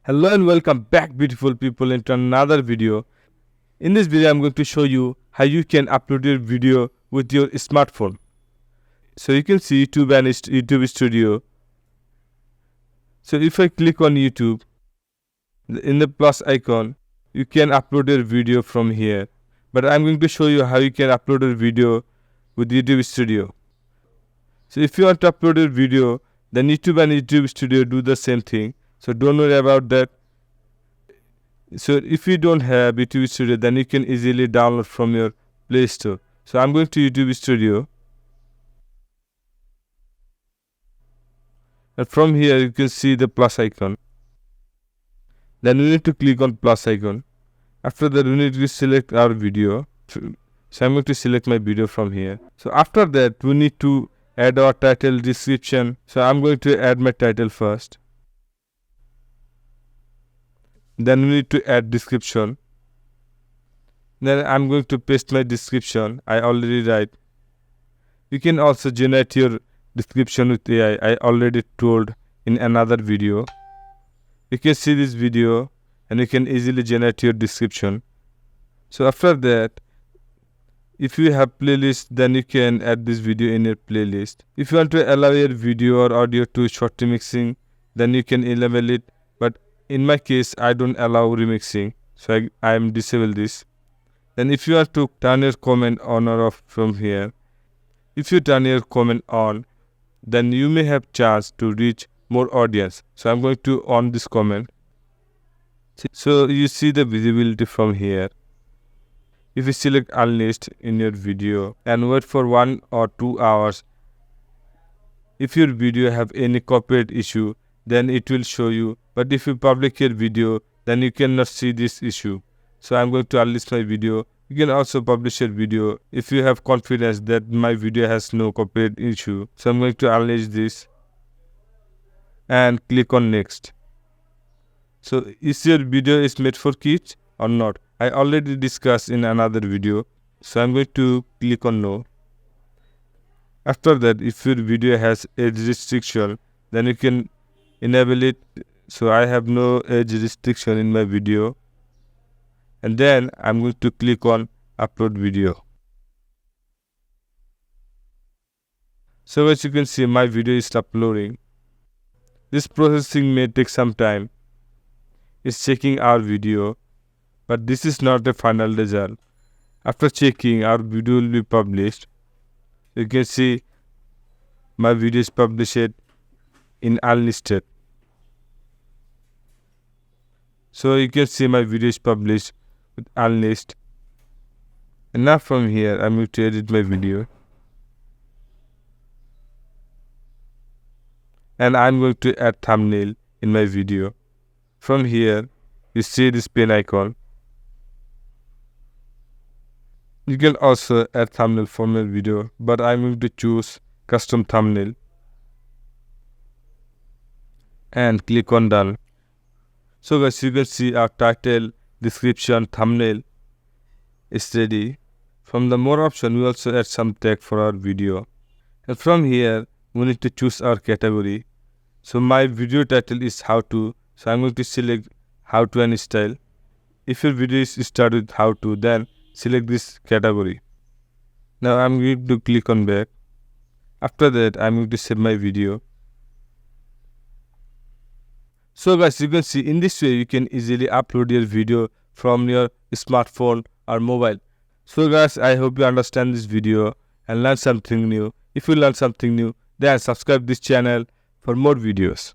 Hello and welcome back, beautiful people, into another video. In this video I'm going to show you how you can upload your video with your smartphone. So you can see YouTube and YouTube Studio. So if I click on YouTube, in the plus icon, you can upload your video from here. But I'm going to show you how you can upload your video with YouTube Studio. So if you want to upload your video, then YouTube and YouTube Studio do the same thing. So don't worry about that. So if you don't have YouTube Studio, then you can easily download from your Play Store. So I'm going to YouTube Studio. And from here you can see the plus icon. Then we need to click on plus icon. After that we need to select our video. So I'm going to select my video from here. So after that we need to add our title, description. So I'm going to add my title first. Then we need to add description. Then I'm going to paste my description. I already write. You can also generate your description with AI. I already told in another video. You can see this video and you can easily generate your description. So after that, if you have playlist, then you can add this video in your playlist. If you want to allow your video or audio to short remixing, then you can enable it. But in my case, I don't allow remixing, so I am disable this. Then if you want to turn your comment on or off from here, if you turn your comment on, then you may have chance to reach more audience. So I'm going to on this comment. So you see the visibility from here. If you select unlist in your video and wait for 1 or 2 hours, if your video have any copyright issue, then it will show you. But if you publish your video, then you cannot see this issue. So I'm going to unlist my video. You can also publish your video if you have confidence that my video has no copyright issue. So I'm going to unlist this and click on next. So is your video is made for kids or not? I already discussed in another video. So I'm going to click on no. After that, if your video has age restriction, then you can enable it. So I have no age restriction in my video. And then I'm going to click on upload video. So as you can see, my video is uploading. This processing may take some time. It's checking our video, but this is not the final result. After checking, our video will be published. You can see my video is published in unlisted. So you can see my video is published with unlisted. And now from here, I'm going to edit my video. And I'm going to add thumbnail in my video. From here, you see this pen icon. You can also add thumbnail from your video, but I'm going to choose custom thumbnail. And click on done. So guys, you can see our title, description, thumbnail is ready. From the more option, we also add some tag for our video. And from here, we need to choose our category. So my video title is how to. So I'm going to select how to and style. If your video is started with how to, then select this category. Now I'm going to click on back. After that, I'm going to save my video. So guys, you can see in this way you can easily upload your video from your smartphone or mobile. So guys, I hope you understand this video and learn something new. If you learn something new, then subscribe this channel for more videos.